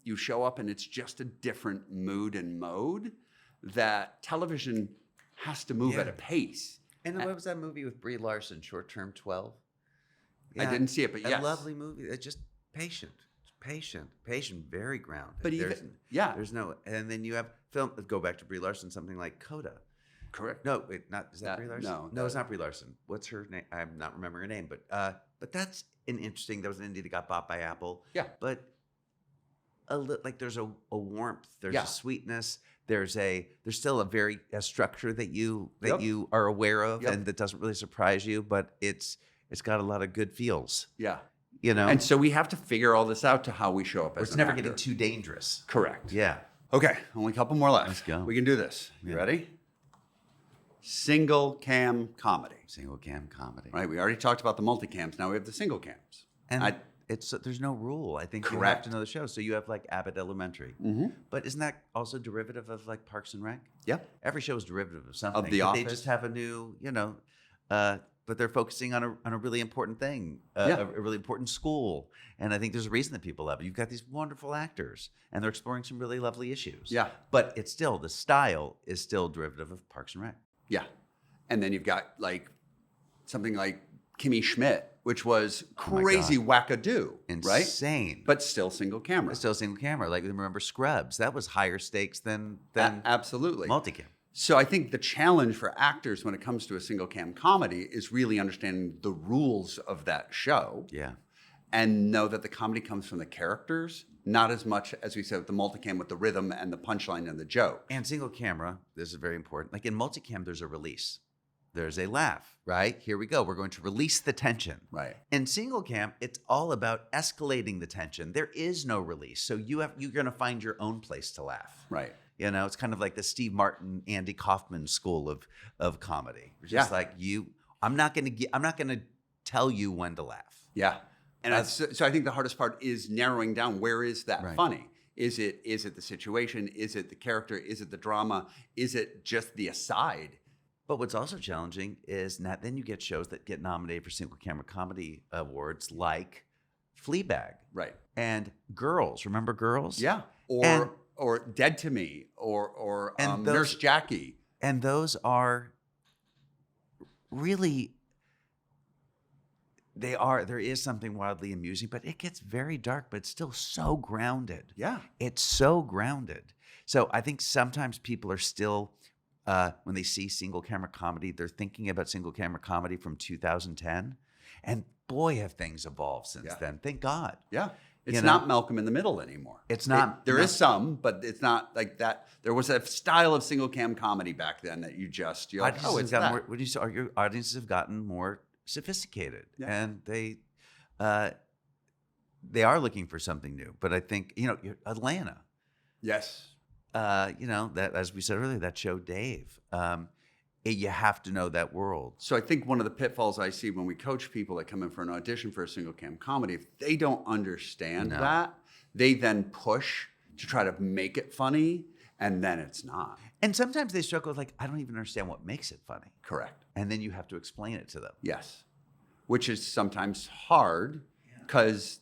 You show up and it's just a different mood and mode that television has to move at a pace. And what was that movie with Brie Larson, Short Term 12? I didn't see it, but yes. A lovely movie. It's just patient, very grounded. But there's no, and then you have film. Go back to Brie Larson, something like Coda. Correct. No, wait, is that Brie Larson? No, it's not Brie Larson. What's her name? I'm not remembering her name, but that's an interesting. That was an indie that got bought by Apple. Yeah. But like there's a warmth, there's Yeah. a sweetness, there's still a structure that you Yep. are aware of, Yep. and that doesn't really surprise you, but it's got a lot of good feels, Yeah. you know. And so we have to figure all this out to how we show up as It's an never actor. getting too dangerous. Correct. Yeah. Okay, only a couple more left. Let's go. We can do this. You Yeah. ready? Single cam comedy. Single cam comedy. Right. We already talked about the multicams. Now we have the single cams. And there's no rule. I think you have Correct. to know the show. So you have like Abbott Elementary, but isn't that also derivative of like Parks and Rec? Yeah. Every show is derivative of something. Of The but They Office. just have a new, but they're focusing on a really important thing, Yeah. a really important school. And I think there's a reason that people love it. You've got these wonderful actors, and they're exploring some really lovely issues. Yeah. But it's still, the style is still derivative of Parks and Rec. Yeah. And then you've got like something like Kimmy Schmidt, which was crazy wackadoo, right? Insane. But still single camera. It's still a single camera. Like, remember Scrubs? That was higher stakes than Absolutely. multicam. So I think the challenge for actors when it comes to a single cam comedy is really understanding the rules of that show Yeah. and know that the comedy comes from the characters, not as much as we said with the multicam with the rhythm and the punchline and the joke. And single camera, this is very important. Like in multicam, there's a release. There's a laugh, right? Here we go. We're going to release the tension. Right. In single cam, it's all about escalating the tension. There is no release. So you're going to find your own place to laugh. Right. It's kind of like the Steve Martin, Andy Kaufman school of comedy. It's just like I'm not going to tell you when to laugh. Yeah. And so I think the hardest part is narrowing down where is that Right. funny? Is it the situation? Is it the character? Is it the drama? Is it just the aside? But what's also challenging is then you get shows that get nominated for single camera comedy awards like Fleabag. Right. And Girls. Remember Girls? Yeah. Or Dead to Me or And Nurse Jackie. And those are really, there is something wildly amusing, but it gets very dark, but it's still so grounded. Yeah. It's so grounded. So I think sometimes people are still, when they see single camera comedy, they're thinking about single camera comedy from 2010. And boy, have things evolved since then. Thank God. Yeah. It's not Malcolm in the Middle anymore. It's not. There is some, but it's not like that. There was a style of single cam comedy back then that you're like, oh, it's that. Your audiences have gotten more sophisticated, and they are looking for something new. But I think Atlanta. Yes. That, as we said earlier, that show Dave. You have to know that world. So I think one of the pitfalls I see when we coach people that come in for an audition for a single cam comedy, if they don't understand that, they then push to try to make it funny, and then it's not. And sometimes they struggle with like, I don't even understand what makes it funny. Correct. And then you have to explain it to them. Yes. Which is sometimes hard because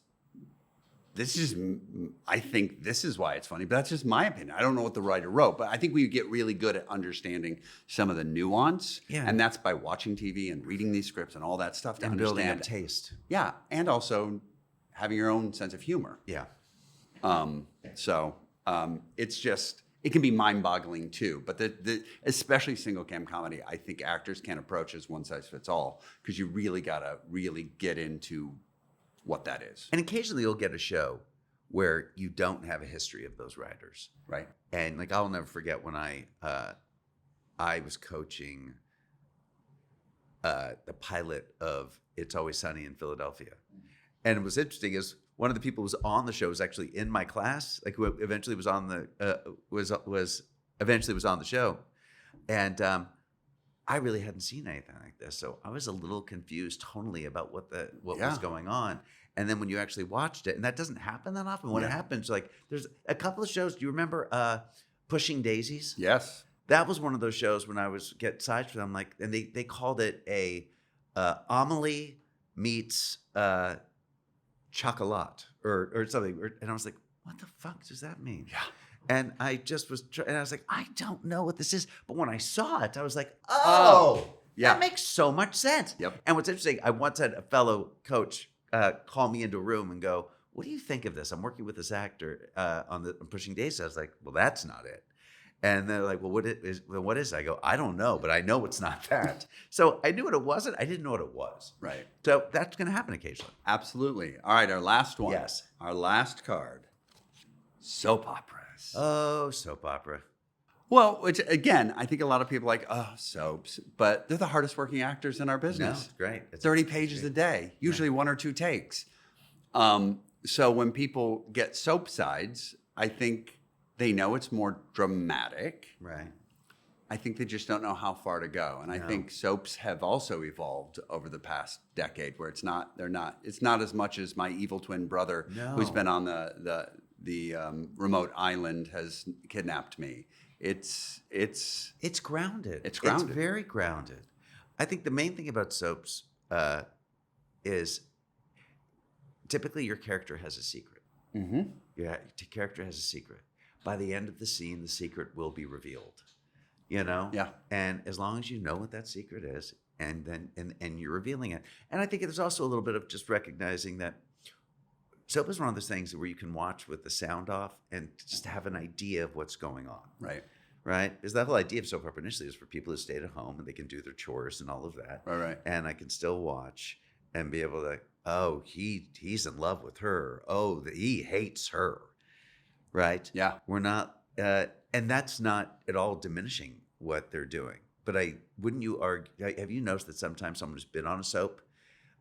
I think this is why it's funny, but that's just my opinion. I don't know what the writer wrote, but I think we get really good at understanding some of the nuance. Yeah. And that's by watching TV and reading these scripts and all that stuff to And understand. building a taste. Yeah. And also having your own sense of humor. Yeah. It's just, it can be mind-boggling too. But especially single cam comedy, I think actors can't approach as one size fits all because you really got to really get into what that is. And occasionally you'll get a show where you don't have a history of those writers. Right. And like, I'll never forget when I was coaching the pilot of It's Always Sunny in Philadelphia. And it was interesting is one of the people who was on the show was actually in my class, like who eventually was on the show. And I really hadn't seen anything like this. So I was a little confused tonally about what was going on. And then when you actually watched it, and that doesn't happen that often. When it happens, like there's a couple of shows. Do you remember Pushing Daisies? Yes. That was one of those shows when I was get sides for them. Like, and they called it a Amelie meets Chocolat or something. And I was like, what the fuck does that mean? Yeah. And I just was, and I was like, I don't know what this is. But when I saw it, I was like, yeah, that makes so much sense. Yep. And what's interesting, I once had a fellow coach call me into a room and go, what do you think of this? I'm working with this actor on Pushing Daisies. I was like, well, that's not it. And they're like, well, what is it? I go, I don't know, but I know it's not that. So I knew what it wasn't. I didn't know what it was. Right. So that's going to happen occasionally. Absolutely. All right, our last one. Yes. Our last card. Soap operas. Oh, soap opera. Well, which again, I think a lot of people are like, oh, soaps, but they're the hardest working actors in our No, business. it's great. It's 30 pages a day, usually 1 or 2 takes. So when people get soap sides, I think they know it's more dramatic. Right. I think they just don't know how far to go. And I think soaps have also evolved over the past decade where it's not as much as My Evil Twin Brother, who's been on the remote island, has kidnapped me. It's grounded. It's grounded. It's very grounded. I think the main thing about soaps is typically your character has a secret. Mm-hmm. Your character has a secret. By the end of the scene, the secret will be revealed. You know? Yeah. And as long as you know what that secret is, and then and you're revealing it. And I think there's also a little bit of just recognizing that soap is one of those things where you can watch with the sound off and just have an idea of what's going on. Right. Right? Because the whole idea of soap opera initially is for people who stayed at home and they can do their chores and all of that. Right. And I can still watch and be able to, oh, he's in love with her. Oh, he hates her. Right? Yeah. We're not, and that's not at all diminishing what they're doing. But wouldn't you argue, have you noticed that sometimes someone who's been on a soap,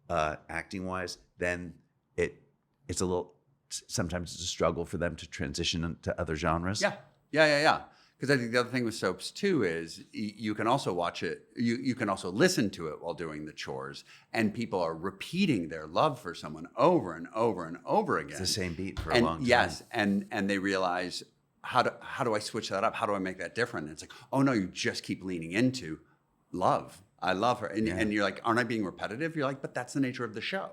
acting wise, then it's a little, sometimes it's a struggle for them to transition into other genres? Yeah. Because I think the other thing with soaps too is you can also watch it, you can also listen to it while doing the chores, and people are repeating their love for someone over and over and over again. It's the same beat for a long time. Yes, and they realize, how do I switch that up? How do I make that different? And it's like, oh no, you just keep leaning into love. I love her. And you're like, aren't I being repetitive? You're like, but that's the nature of the show.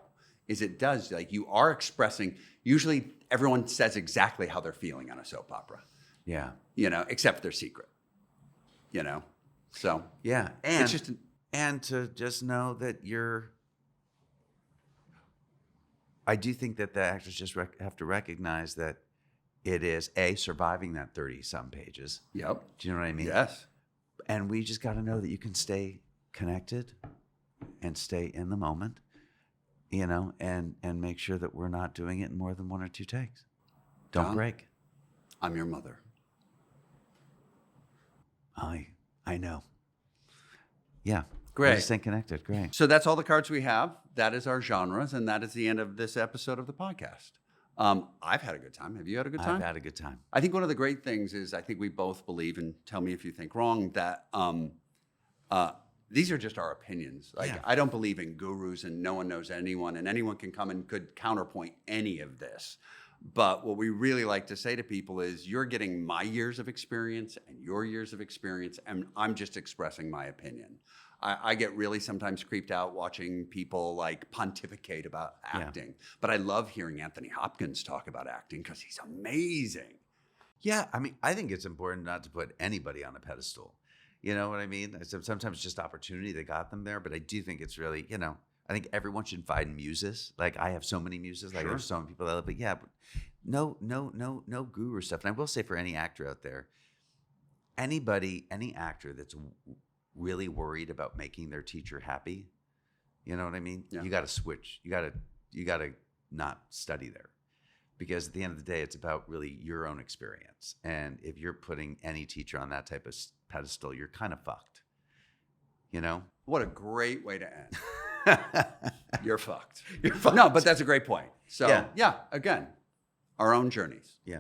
Is it does, like, you are expressing, usually everyone says exactly how they're feeling on a soap opera. Yeah. You know, except their secret. You know? So yeah. it's just and to just know that I do think that the actors just have to recognize that it is surviving that 30-some pages. Yep. Do you know what I mean? Yes. And we just got to know that you can stay connected and stay in the moment, you know, and make sure that we're not doing it in more than 1 or 2 takes. Don't Tom, break. I'm your mother. I know. Yeah. Great. Stay connected. Great. So that's all the cards we have. That is our genres, and that is the end of this episode of the podcast. I've had a good time. Have you had a good time? I've had a good time. I think one of the great things is I think we both believe, and tell me if you think wrong, that these are just our opinions. Like, I don't believe in gurus, and no one knows anyone, and anyone can come and could counterpoint any of this. But what we really like to say to people is, you're getting my years of experience and your years of experience, and I'm just expressing my opinion. I get really sometimes creeped out watching people like pontificate about acting. But I love hearing Anthony Hopkins talk about acting because he's amazing. Yeah, I mean, I think it's important not to put anybody on a pedestal. You know what I mean? Sometimes it's just opportunity that got them there, but I do think it's really, you know, I think everyone should find muses. Like, I have so many muses. Like, there's so many people that love, but but no guru stuff. And I will say, for any actor out there, any actor that's really worried about making their teacher happy, you know what I mean? Yeah. You got to switch. You got to not study there, because at the end of the day, it's about really your own experience. And if you're putting any teacher on that type of pedestal, you're kind of fucked. You know? What a great way to end. You're fucked. You're fucked. No, but that's a great point. So, yeah, again, our own journeys. Yeah.